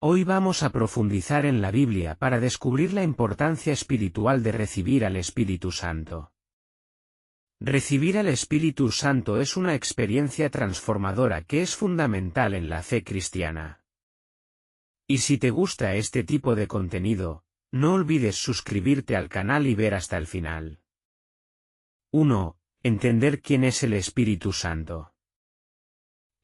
Hoy vamos a profundizar en la Biblia para descubrir la importancia espiritual de recibir al Espíritu Santo. Recibir al Espíritu Santo es una experiencia transformadora que es fundamental en la fe cristiana. Y si te gusta este tipo de contenido, no olvides suscribirte al canal y ver hasta el final. 1. Entender quién es el Espíritu Santo.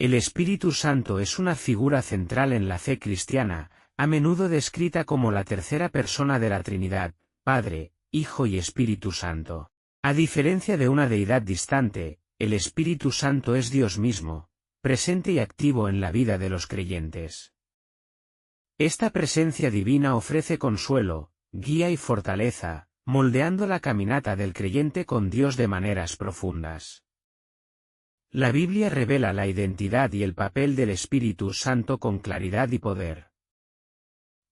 El Espíritu Santo es una figura central en la fe cristiana, a menudo descrita como la tercera persona de la Trinidad, Padre, Hijo y Espíritu Santo. A diferencia de una deidad distante, el Espíritu Santo es Dios mismo, presente y activo en la vida de los creyentes. Esta presencia divina ofrece consuelo, guía y fortaleza, moldeando la caminata del creyente con Dios de maneras profundas. La Biblia revela la identidad y el papel del Espíritu Santo con claridad y poder.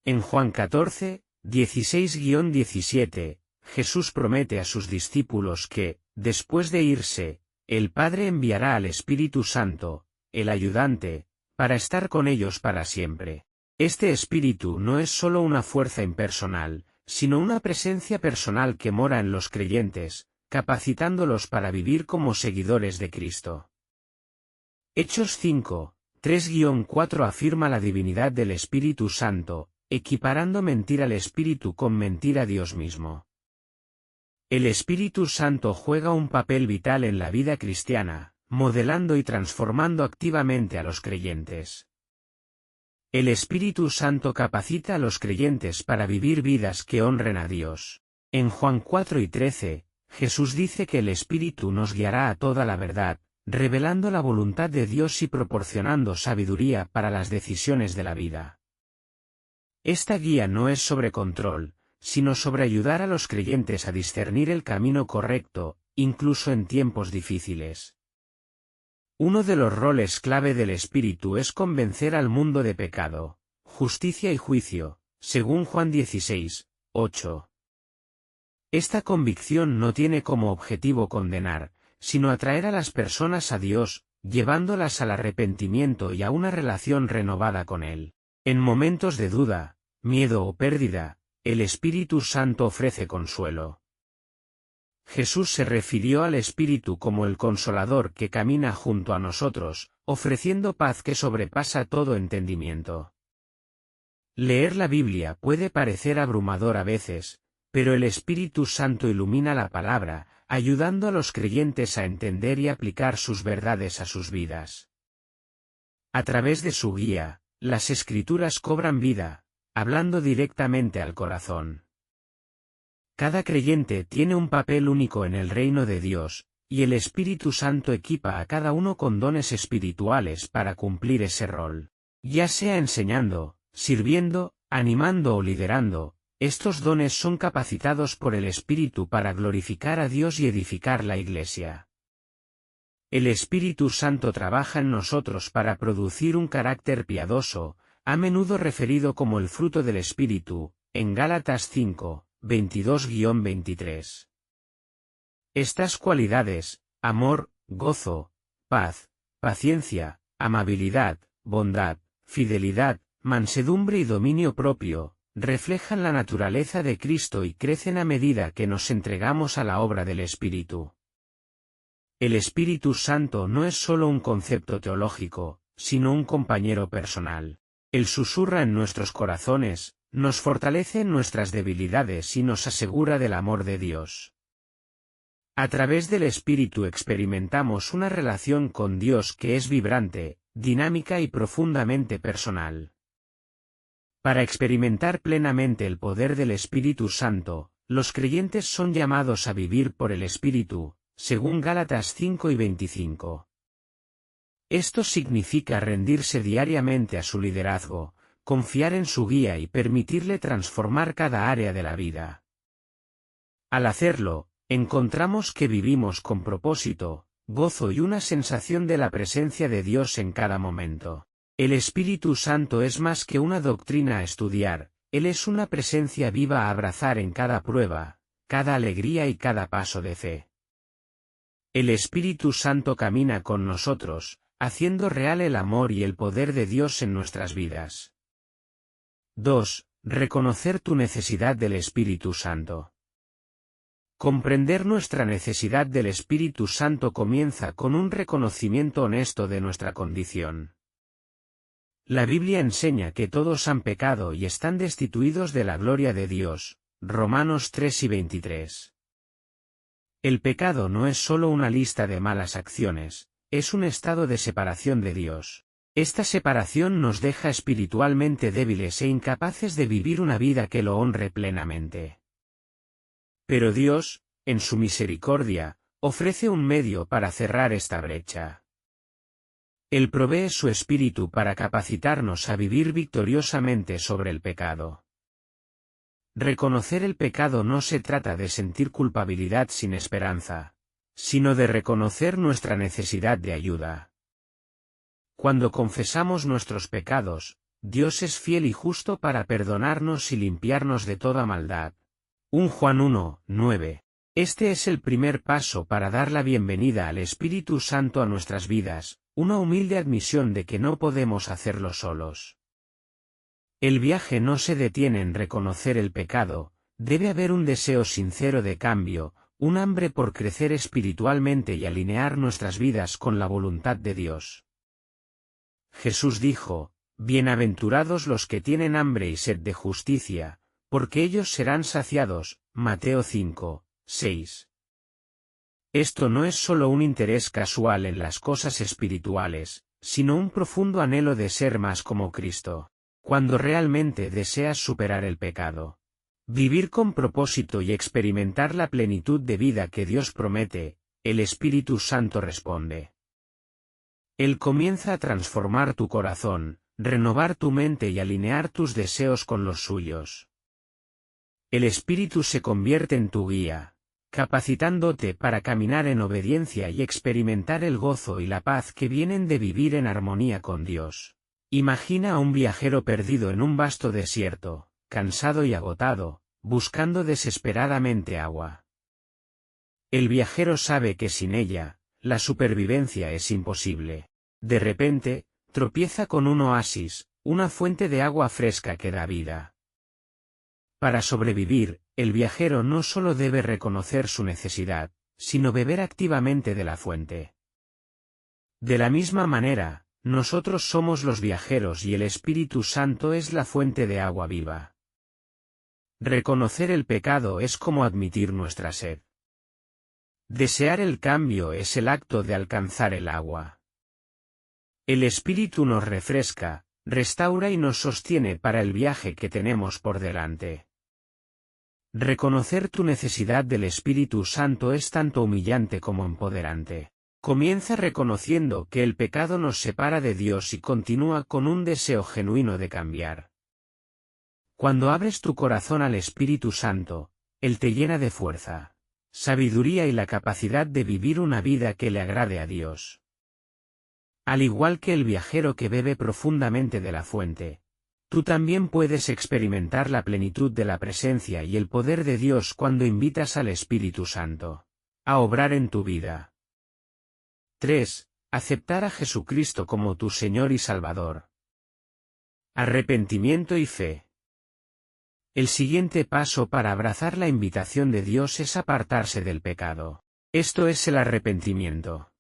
En Juan 14, 16-17, Jesús promete a sus discípulos que, después de irse, el Padre enviará al Espíritu Santo, el ayudante, para estar con ellos para siempre. Este Espíritu no es solo una fuerza impersonal, sino una presencia personal que mora en los creyentes, capacitándolos para vivir como seguidores de Cristo. Hechos 5, 3-4 afirma la divinidad del Espíritu Santo, equiparando mentir al Espíritu con mentir a Dios mismo. El Espíritu Santo juega un papel vital en la vida cristiana, modelando y transformando activamente a los creyentes. El Espíritu Santo capacita a los creyentes para vivir vidas que honren a Dios. En Juan 4:13, Jesús dice que el Espíritu nos guiará a toda la verdad, revelando la voluntad de Dios y proporcionando sabiduría para las decisiones de la vida. Esta guía no es sobre control, sino sobre ayudar a los creyentes a discernir el camino correcto, incluso en tiempos difíciles. Uno de los roles clave del Espíritu es convencer al mundo de pecado, justicia y juicio, según Juan 16:8. Esta convicción no tiene como objetivo condenar, sino atraer a las personas a Dios, llevándolas al arrepentimiento y a una relación renovada con Él. En momentos de duda, miedo o pérdida, el Espíritu Santo ofrece consuelo. Jesús se refirió al Espíritu como el Consolador que camina junto a nosotros, ofreciendo paz que sobrepasa todo entendimiento. Leer la Biblia puede parecer abrumador a veces, pero el Espíritu Santo ilumina la palabra, ayudando a los creyentes a entender y aplicar sus verdades a sus vidas. A través de su guía, las Escrituras cobran vida, hablando directamente al corazón. Cada creyente tiene un papel único en el reino de Dios, y el Espíritu Santo equipa a cada uno con dones espirituales para cumplir ese rol. Ya sea enseñando, sirviendo, animando o liderando, estos dones son capacitados por el Espíritu para glorificar a Dios y edificar la Iglesia. El Espíritu Santo trabaja en nosotros para producir un carácter piadoso, a menudo referido como el fruto del Espíritu, en Gálatas 5, 22-23. Estas cualidades, amor, gozo, paz, paciencia, amabilidad, bondad, fidelidad, mansedumbre y dominio propio, reflejan la naturaleza de Cristo y crecen a medida que nos entregamos a la obra del Espíritu. El Espíritu Santo no es solo un concepto teológico, sino un compañero personal. Él susurra en nuestros corazones, nos fortalece en nuestras debilidades y nos asegura del amor de Dios. A través del Espíritu experimentamos una relación con Dios que es vibrante, dinámica y profundamente personal. Para experimentar plenamente el poder del Espíritu Santo, los creyentes son llamados a vivir por el Espíritu, según Gálatas 5:25. Esto significa rendirse diariamente a su liderazgo, confiar en su guía y permitirle transformar cada área de la vida. Al hacerlo, encontramos que vivimos con propósito, gozo y una sensación de la presencia de Dios en cada momento. El Espíritu Santo es más que una doctrina a estudiar, Él es una presencia viva a abrazar en cada prueba, cada alegría y cada paso de fe. El Espíritu Santo camina con nosotros, haciendo real el amor y el poder de Dios en nuestras vidas. 2. Reconocer tu necesidad del Espíritu Santo. Comprender nuestra necesidad del Espíritu Santo comienza con un reconocimiento honesto de nuestra condición. La Biblia enseña que todos han pecado y están destituidos de la gloria de Dios, Romanos 3:23. El pecado no es solo una lista de malas acciones, es un estado de separación de Dios. Esta separación nos deja espiritualmente débiles e incapaces de vivir una vida que lo honre plenamente. Pero Dios, en su misericordia, ofrece un medio para cerrar esta brecha. Él provee su Espíritu para capacitarnos a vivir victoriosamente sobre el pecado. Reconocer el pecado no se trata de sentir culpabilidad sin esperanza, sino de reconocer nuestra necesidad de ayuda. Cuando confesamos nuestros pecados, Dios es fiel y justo para perdonarnos y limpiarnos de toda maldad. 1 Juan 1:9. Este es el primer paso para dar la bienvenida al Espíritu Santo a nuestras vidas, una humilde admisión de que no podemos hacerlo solos. El viaje no se detiene en reconocer el pecado, debe haber un deseo sincero de cambio, un hambre por crecer espiritualmente y alinear nuestras vidas con la voluntad de Dios. Jesús dijo, «Bienaventurados los que tienen hambre y sed de justicia, porque ellos serán saciados», Mateo 5:6. Esto no es solo un interés casual en las cosas espirituales, sino un profundo anhelo de ser más como Cristo. Cuando realmente deseas superar el pecado, vivir con propósito y experimentar la plenitud de vida que Dios promete, el Espíritu Santo responde. Él comienza a transformar tu corazón, renovar tu mente y alinear tus deseos con los suyos. El Espíritu se convierte en tu guía, capacitándote para caminar en obediencia y experimentar el gozo y la paz que vienen de vivir en armonía con Dios. Imagina a un viajero perdido en un vasto desierto, cansado y agotado, buscando desesperadamente agua. El viajero sabe que sin ella, la supervivencia es imposible. De repente, tropieza con un oasis, una fuente de agua fresca que da vida. Para sobrevivir, el viajero no solo debe reconocer su necesidad, sino beber activamente de la fuente. De la misma manera, nosotros somos los viajeros y el Espíritu Santo es la fuente de agua viva. Reconocer el pecado es como admitir nuestra sed. Desear el cambio es el acto de alcanzar el agua. El Espíritu nos refresca, restaura y nos sostiene para el viaje que tenemos por delante. Reconocer tu necesidad del Espíritu Santo es tanto humillante como empoderante. Comienza reconociendo que el pecado nos separa de Dios y continúa con un deseo genuino de cambiar. Cuando abres tu corazón al Espíritu Santo, Él te llena de fuerza, sabiduría y la capacidad de vivir una vida que le agrade a Dios. Al igual que el viajero que bebe profundamente de la fuente, tú también puedes experimentar la plenitud de la presencia y el poder de Dios cuando invitas al Espíritu Santo a obrar en tu vida. 3. Aceptar a Jesucristo como tu Señor y Salvador. Arrepentimiento y fe. El siguiente paso para abrazar la invitación de Dios es apartarse del pecado. Esto es el arrepentimiento.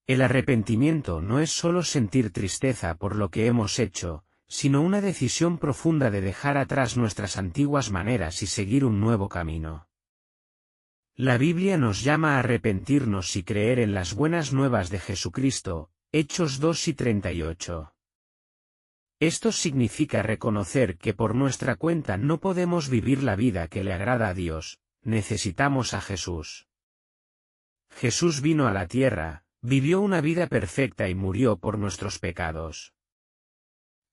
El arrepentimiento no es solo sentir tristeza por lo que hemos hecho, sino una decisión profunda de dejar atrás nuestras antiguas maneras y seguir un nuevo camino. La Biblia nos llama a arrepentirnos y creer en las buenas nuevas de Jesucristo, Hechos 2:38. Esto significa reconocer que por nuestra cuenta no podemos vivir la vida que le agrada a Dios, necesitamos a Jesús. Jesús vino a la tierra, vivió una vida perfecta y murió por nuestros pecados.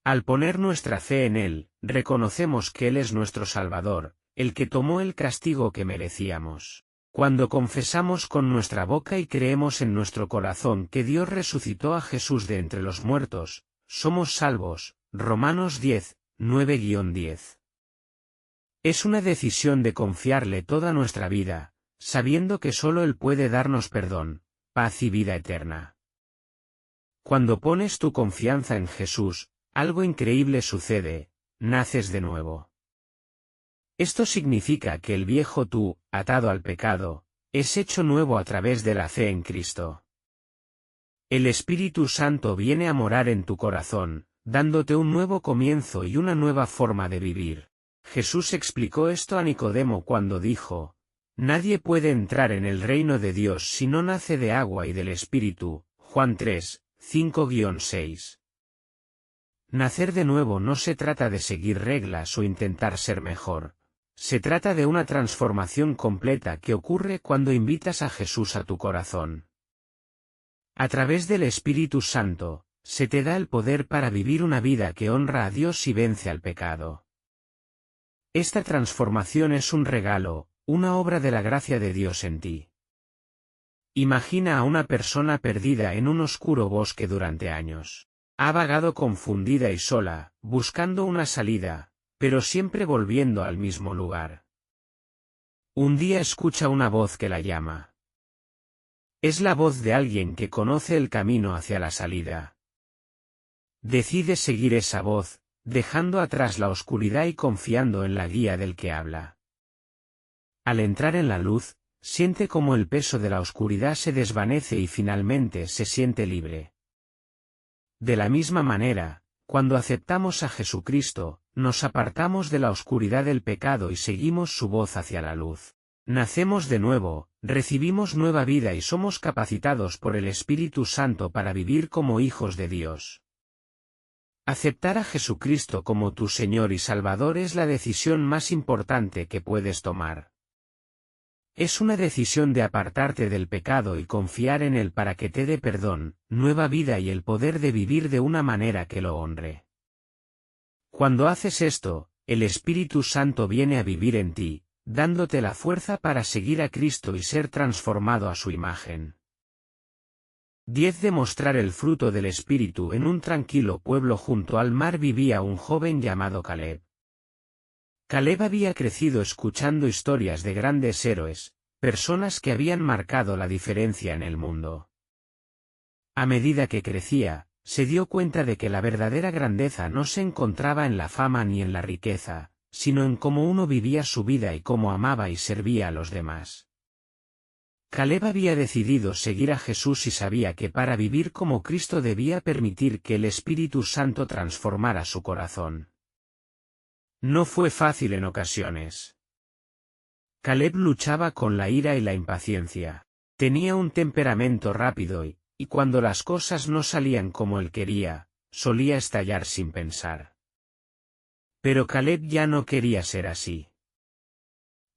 Al poner nuestra fe en Él, reconocemos que Él es nuestro Salvador, el que tomó el castigo que merecíamos. Cuando confesamos con nuestra boca y creemos en nuestro corazón que Dios resucitó a Jesús de entre los muertos, somos salvos. Romanos 10:9-10. Es una decisión de confiarle toda nuestra vida, sabiendo que solo Él puede darnos perdón, paz y vida eterna. Cuando pones tu confianza en Jesús, algo increíble sucede, naces de nuevo. Esto significa que el viejo tú, atado al pecado, es hecho nuevo a través de la fe en Cristo. El Espíritu Santo viene a morar en tu corazón, dándote un nuevo comienzo y una nueva forma de vivir. Jesús explicó esto a Nicodemo cuando dijo: Nadie puede entrar en el reino de Dios si no nace de agua y del Espíritu. Juan 3, 5-6. Nacer de nuevo no se trata de seguir reglas o intentar ser mejor. Se trata de una transformación completa que ocurre cuando invitas a Jesús a tu corazón. A través del Espíritu Santo, se te da el poder para vivir una vida que honra a Dios y vence al pecado. Esta transformación es un regalo, una obra de la gracia de Dios en ti. Imagina a una persona perdida en un oscuro bosque durante años. Ha vagado confundida y sola, buscando una salida, pero siempre volviendo al mismo lugar. Un día escucha una voz que la llama. Es la voz de alguien que conoce el camino hacia la salida. Decide seguir esa voz, dejando atrás la oscuridad y confiando en la guía del que habla. Al entrar en la luz, siente como el peso de la oscuridad se desvanece y finalmente se siente libre. De la misma manera, cuando aceptamos a Jesucristo, nos apartamos de la oscuridad del pecado y seguimos su voz hacia la luz. Nacemos de nuevo, recibimos nueva vida y somos capacitados por el Espíritu Santo para vivir como hijos de Dios. Aceptar a Jesucristo como tu Señor y Salvador es la decisión más importante que puedes tomar. Es una decisión de apartarte del pecado y confiar en Él para que te dé perdón, nueva vida y el poder de vivir de una manera que lo honre. Cuando haces esto, el Espíritu Santo viene a vivir en ti, dándote la fuerza para seguir a Cristo y ser transformado a su imagen. 10. Demostrar el fruto del Espíritu. En un tranquilo pueblo junto al mar vivía un joven llamado Caleb. Caleb había crecido escuchando historias de grandes héroes, personas que habían marcado la diferencia en el mundo. A medida que crecía, se dio cuenta de que la verdadera grandeza no se encontraba en la fama ni en la riqueza, sino en cómo uno vivía su vida y cómo amaba y servía a los demás. Caleb había decidido seguir a Jesús y sabía que para vivir como Cristo debía permitir que el Espíritu Santo transformara su corazón. No fue fácil en ocasiones. Caleb luchaba con la ira y la impaciencia. Tenía un temperamento rápido y cuando las cosas no salían como él quería, solía estallar sin pensar. Pero Caleb ya no quería ser así.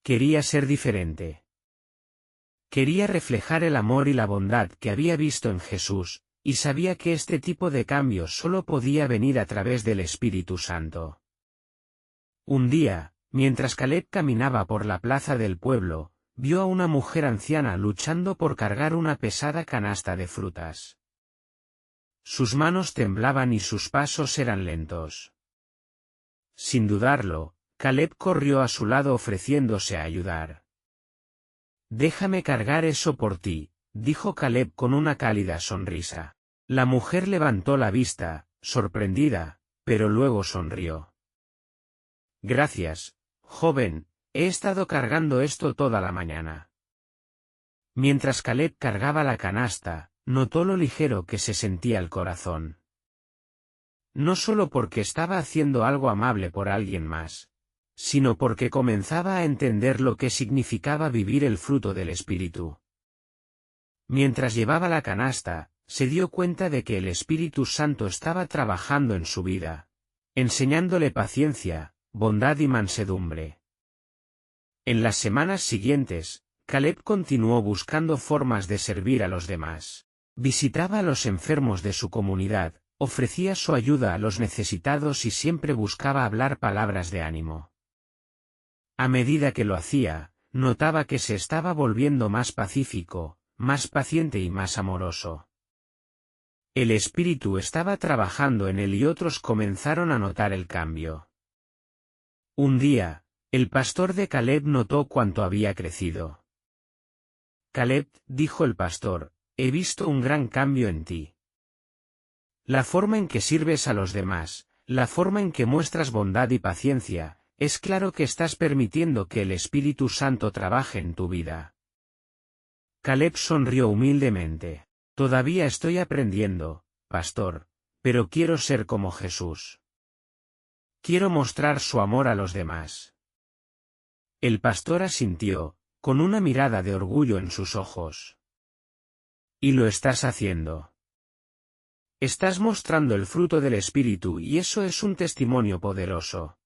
Quería ser diferente. Quería reflejar el amor y la bondad que había visto en Jesús, y sabía que este tipo de cambios solo podía venir a través del Espíritu Santo. Un día, mientras Caleb caminaba por la plaza del pueblo, vio a una mujer anciana luchando por cargar una pesada canasta de frutas. Sus manos temblaban y sus pasos eran lentos. Sin dudarlo, Caleb corrió a su lado ofreciéndose a ayudar. «Déjame cargar eso por ti», dijo Caleb con una cálida sonrisa. La mujer levantó la vista, sorprendida, pero luego sonrió. «Gracias, joven, he estado cargando esto toda la mañana». Mientras Caleb cargaba la canasta, notó lo ligero que se sentía el corazón. No solo porque estaba haciendo algo amable por alguien más, sino porque comenzaba a entender lo que significaba vivir el fruto del Espíritu. Mientras llevaba la canasta, se dio cuenta de que el Espíritu Santo estaba trabajando en su vida, enseñándole paciencia, bondad y mansedumbre. En las semanas siguientes, Caleb continuó buscando formas de servir a los demás. Visitaba a los enfermos de su comunidad, ofrecía su ayuda a los necesitados y siempre buscaba hablar palabras de ánimo. A medida que lo hacía, notaba que se estaba volviendo más pacífico, más paciente y más amoroso. El Espíritu estaba trabajando en él y otros comenzaron a notar el cambio. Un día, el pastor de Caleb notó cuánto había crecido. «Caleb», dijo el pastor, «he visto un gran cambio en ti. La forma en que sirves a los demás, la forma en que muestras bondad y paciencia, es claro que estás permitiendo que el Espíritu Santo trabaje en tu vida. Caleb sonrió humildemente. Todavía estoy aprendiendo, pastor, pero quiero ser como Jesús. Quiero mostrar su amor a los demás. El pastor asintió, con una mirada de orgullo en sus ojos. Y lo estás haciendo. Estás mostrando el fruto del Espíritu y eso es un testimonio poderoso.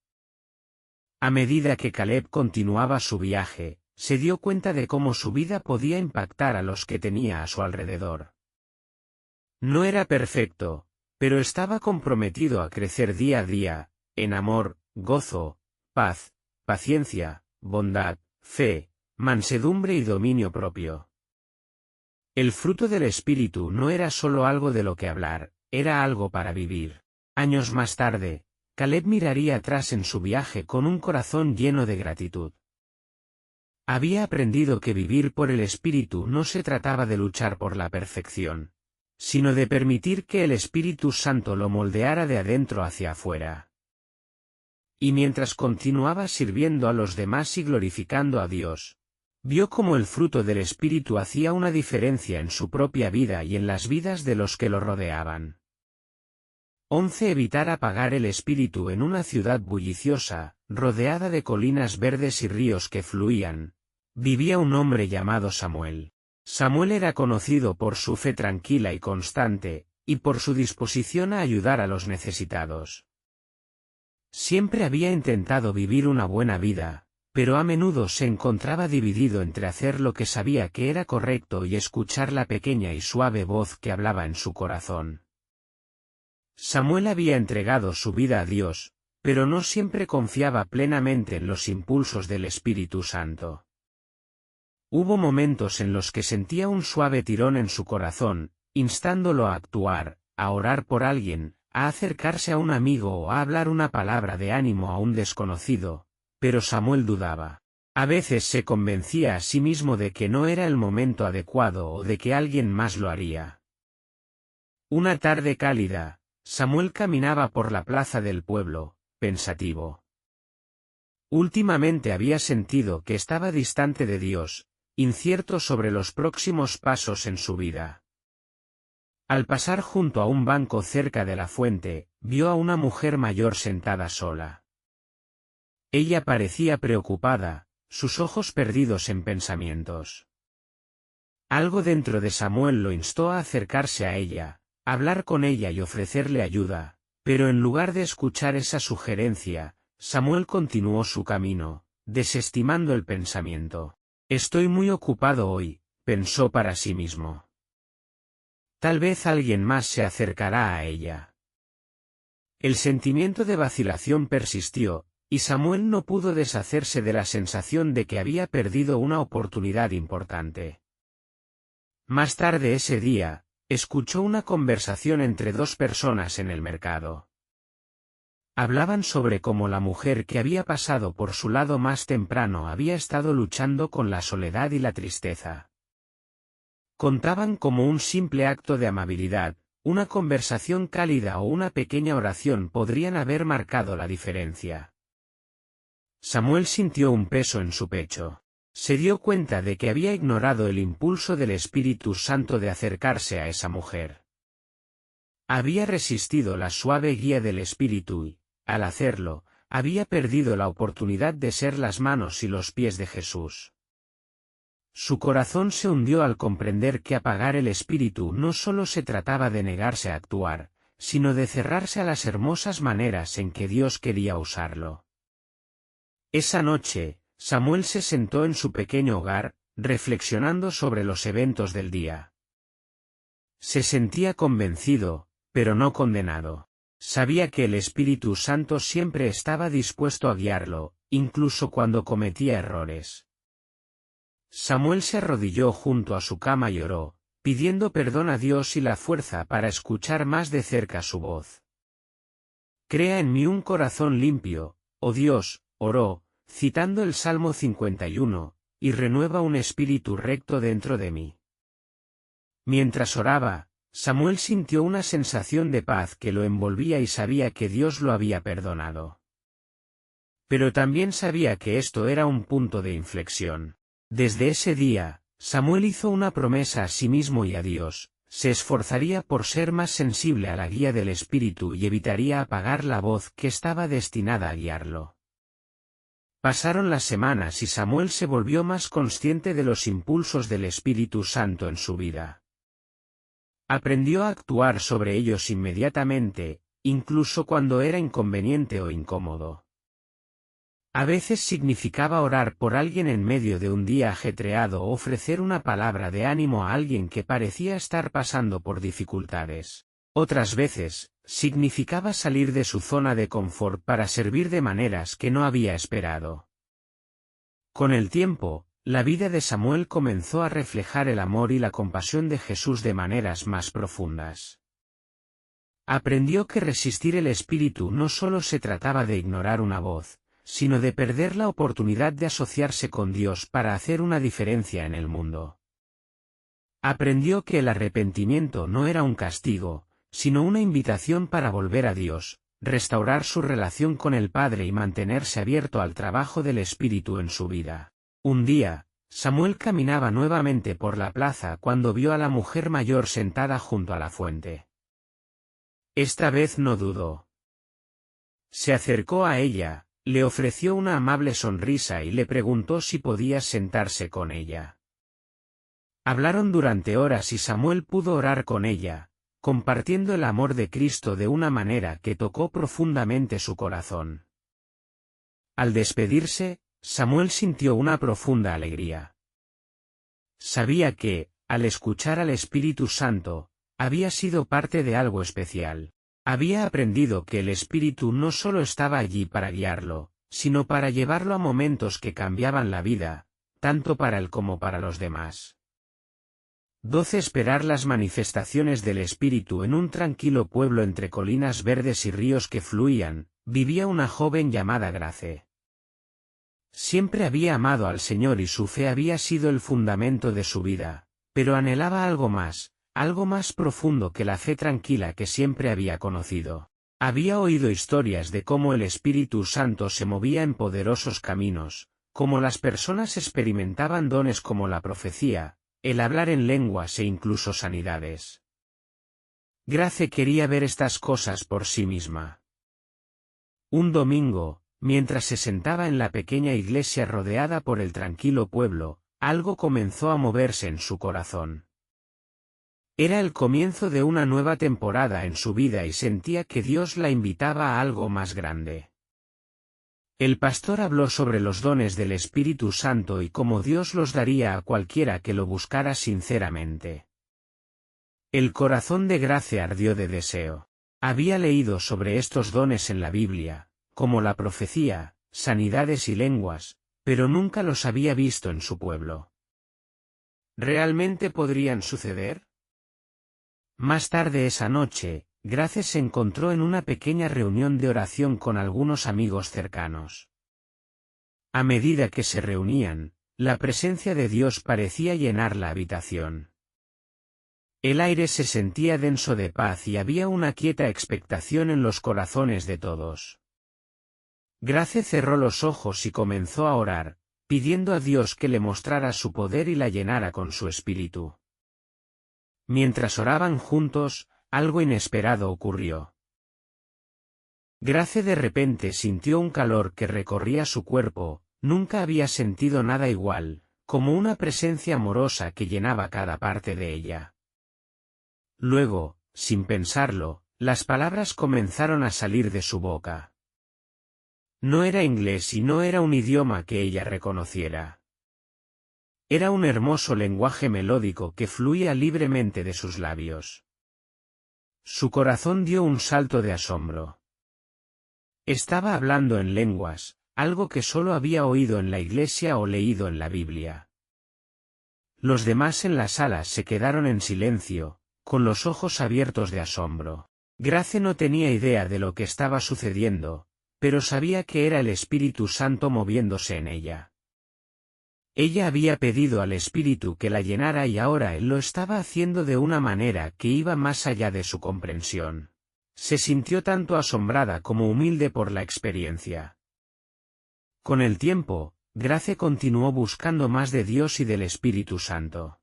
A medida que Caleb continuaba su viaje, se dio cuenta de cómo su vida podía impactar a los que tenía a su alrededor. No era perfecto, pero estaba comprometido a crecer día a día, en amor, gozo, paz, paciencia, bondad, fe, mansedumbre y dominio propio. El fruto del Espíritu no era solo algo de lo que hablar, era algo para vivir. Años más tarde, Caleb miraría atrás en su viaje con un corazón lleno de gratitud. Había aprendido que vivir por el Espíritu no se trataba de luchar por la perfección, sino de permitir que el Espíritu Santo lo moldeara de adentro hacia afuera. Y mientras continuaba sirviendo a los demás y glorificando a Dios, vio cómo el fruto del Espíritu hacía una diferencia en su propia vida y en las vidas de los que lo rodeaban. 11. Evitar apagar el espíritu en una ciudad bulliciosa, rodeada de colinas verdes y ríos que fluían. Vivía un hombre llamado Samuel. Samuel era conocido por su fe tranquila y constante, y por su disposición a ayudar a los necesitados. Siempre había intentado vivir una buena vida, pero a menudo se encontraba dividido entre hacer lo que sabía que era correcto y escuchar la pequeña y suave voz que hablaba en su corazón. Samuel había entregado su vida a Dios, pero no siempre confiaba plenamente en los impulsos del Espíritu Santo. Hubo momentos en los que sentía un suave tirón en su corazón, instándolo a actuar, a orar por alguien, a acercarse a un amigo o a hablar una palabra de ánimo a un desconocido, pero Samuel dudaba. A veces se convencía a sí mismo de que no era el momento adecuado o de que alguien más lo haría. Una tarde cálida, Samuel caminaba por la plaza del pueblo, pensativo. Últimamente había sentido que estaba distante de Dios, incierto sobre los próximos pasos en su vida. Al pasar junto a un banco cerca de la fuente, vio a una mujer mayor sentada sola. Ella parecía preocupada, sus ojos perdidos en pensamientos. Algo dentro de Samuel lo instó a acercarse a ella, hablar con ella y ofrecerle ayuda, pero en lugar de escuchar esa sugerencia, Samuel continuó su camino, desestimando el pensamiento. Estoy muy ocupado hoy, pensó para sí mismo. Tal vez alguien más se acercará a ella. El sentimiento de vacilación persistió, y Samuel no pudo deshacerse de la sensación de que había perdido una oportunidad importante. Más tarde ese día, escuchó una conversación entre dos personas en el mercado. Hablaban sobre cómo la mujer que había pasado por su lado más temprano había estado luchando con la soledad y la tristeza. Contaban cómo un simple acto de amabilidad, una conversación cálida o una pequeña oración podrían haber marcado la diferencia. Samuel sintió un peso en su pecho. Se dio cuenta de que había ignorado el impulso del Espíritu Santo de acercarse a esa mujer. Había resistido la suave guía del Espíritu y, al hacerlo, había perdido la oportunidad de ser las manos y los pies de Jesús. Su corazón se hundió al comprender que apagar el Espíritu no solo se trataba de negarse a actuar, sino de cerrarse a las hermosas maneras en que Dios quería usarlo. Esa noche, Samuel se sentó en su pequeño hogar, reflexionando sobre los eventos del día. Se sentía convencido, pero no condenado. Sabía que el Espíritu Santo siempre estaba dispuesto a guiarlo, incluso cuando cometía errores. Samuel se arrodilló junto a su cama y oró, pidiendo perdón a Dios y la fuerza para escuchar más de cerca su voz. Crea en mí un corazón limpio, oh Dios, oró, citando el Salmo 51, y renueva un espíritu recto dentro de mí. Mientras oraba, Samuel sintió una sensación de paz que lo envolvía y sabía que Dios lo había perdonado. Pero también sabía que esto era un punto de inflexión. Desde ese día, Samuel hizo una promesa a sí mismo y a Dios: se esforzaría por ser más sensible a la guía del Espíritu y evitaría apagar la voz que estaba destinada a guiarlo. Pasaron las semanas y Samuel se volvió más consciente de los impulsos del Espíritu Santo en su vida. Aprendió a actuar sobre ellos inmediatamente, incluso cuando era inconveniente o incómodo. A veces significaba orar por alguien en medio de un día ajetreado o ofrecer una palabra de ánimo a alguien que parecía estar pasando por dificultades. Otras veces, significaba salir de su zona de confort para servir de maneras que no había esperado. Con el tiempo, la vida de Samuel comenzó a reflejar el amor y la compasión de Jesús de maneras más profundas. Aprendió que resistir el Espíritu no solo se trataba de ignorar una voz, sino de perder la oportunidad de asociarse con Dios para hacer una diferencia en el mundo. Aprendió que el arrepentimiento no era un castigo, sino una invitación para volver a Dios, restaurar su relación con el Padre y mantenerse abierto al trabajo del Espíritu en su vida. Un día, Samuel caminaba nuevamente por la plaza cuando vio a la mujer mayor sentada junto a la fuente. Esta vez no dudó. Se acercó a ella, le ofreció una amable sonrisa y le preguntó si podía sentarse con ella. Hablaron durante horas y Samuel pudo orar con ella, compartiendo el amor de Cristo de una manera que tocó profundamente su corazón. Al despedirse, Samuel sintió una profunda alegría. Sabía que, al escuchar al Espíritu Santo, había sido parte de algo especial. Había aprendido que el Espíritu no solo estaba allí para guiarlo, sino para llevarlo a momentos que cambiaban la vida, tanto para él como para los demás. 12. Esperar las manifestaciones del Espíritu. En un tranquilo pueblo entre colinas verdes y ríos que fluían, vivía una joven llamada Grace. Siempre había amado al Señor y su fe había sido el fundamento de su vida, pero anhelaba algo más profundo que la fe tranquila que siempre había conocido. Había oído historias de cómo el Espíritu Santo se movía en poderosos caminos, cómo las personas experimentaban dones como la profecía, el hablar en lenguas e incluso sanidades. Grace quería ver estas cosas por sí misma. Un domingo, mientras se sentaba en la pequeña iglesia rodeada por el tranquilo pueblo, algo comenzó a moverse en su corazón. Era el comienzo de una nueva temporada en su vida y sentía que Dios la invitaba a algo más grande. El pastor habló sobre los dones del Espíritu Santo y cómo Dios los daría a cualquiera que lo buscara sinceramente. El corazón de Grace ardió de deseo. Había leído sobre estos dones en la Biblia, como la profecía, sanidades y lenguas, pero nunca los había visto en su pueblo. ¿Realmente podrían suceder? Más tarde esa noche, Grace se encontró en una pequeña reunión de oración con algunos amigos cercanos. A medida que se reunían, la presencia de Dios parecía llenar la habitación. El aire se sentía denso de paz y había una quieta expectación en los corazones de todos. Grace cerró los ojos y comenzó a orar, pidiendo a Dios que le mostrara su poder y la llenara con su espíritu. Mientras oraban juntos, algo inesperado ocurrió. Grace de repente sintió un calor que recorría su cuerpo, nunca había sentido nada igual, como una presencia amorosa que llenaba cada parte de ella. Luego, sin pensarlo, las palabras comenzaron a salir de su boca. No era inglés y no era un idioma que ella reconociera. Era un hermoso lenguaje melódico que fluía libremente de sus labios. Su corazón dio un salto de asombro. Estaba hablando en lenguas, algo que solo había oído en la iglesia o leído en la Biblia. Los demás en la sala se quedaron en silencio, con los ojos abiertos de asombro. Grace no tenía idea de lo que estaba sucediendo, pero sabía que era el Espíritu Santo moviéndose en ella. Ella había pedido al Espíritu que la llenara y ahora él lo estaba haciendo de una manera que iba más allá de su comprensión. Se sintió tanto asombrada como humilde por la experiencia. Con el tiempo, Grace continuó buscando más de Dios y del Espíritu Santo.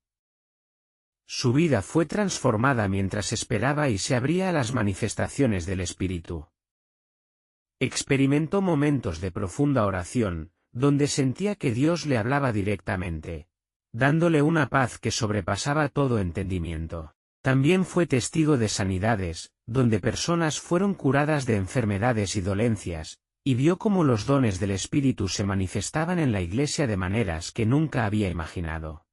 Su vida fue transformada mientras esperaba y se abría a las manifestaciones del Espíritu. Experimentó momentos de profunda oración, donde sentía que Dios le hablaba directamente, dándole una paz que sobrepasaba todo entendimiento. También fue testigo de sanidades, donde personas fueron curadas de enfermedades y dolencias, y vio cómo los dones del Espíritu se manifestaban en la Iglesia de maneras que nunca había imaginado.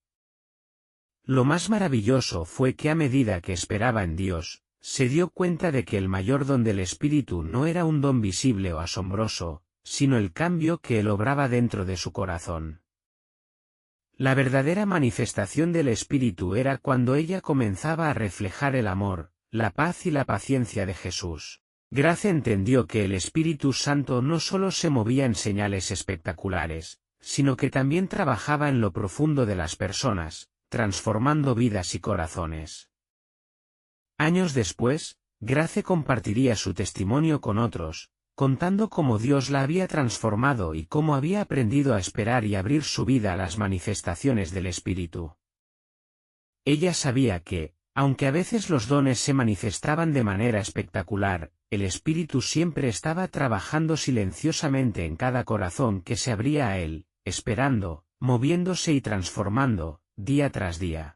Lo más maravilloso fue que a medida que esperaba en Dios, se dio cuenta de que el mayor don del Espíritu no era un don visible o asombroso, sino el cambio que él obraba dentro de su corazón. La verdadera manifestación del Espíritu era cuando ella comenzaba a reflejar el amor, la paz y la paciencia de Jesús. Grace entendió que el Espíritu Santo no solo se movía en señales espectaculares, sino que también trabajaba en lo profundo de las personas, transformando vidas y corazones. Años después, Grace compartiría su testimonio con otros, contando cómo Dios la había transformado y cómo había aprendido a esperar y abrir su vida a las manifestaciones del Espíritu. Ella sabía que, aunque a veces los dones se manifestaban de manera espectacular, el Espíritu siempre estaba trabajando silenciosamente en cada corazón que se abría a él, esperando, moviéndose y transformando, día tras día.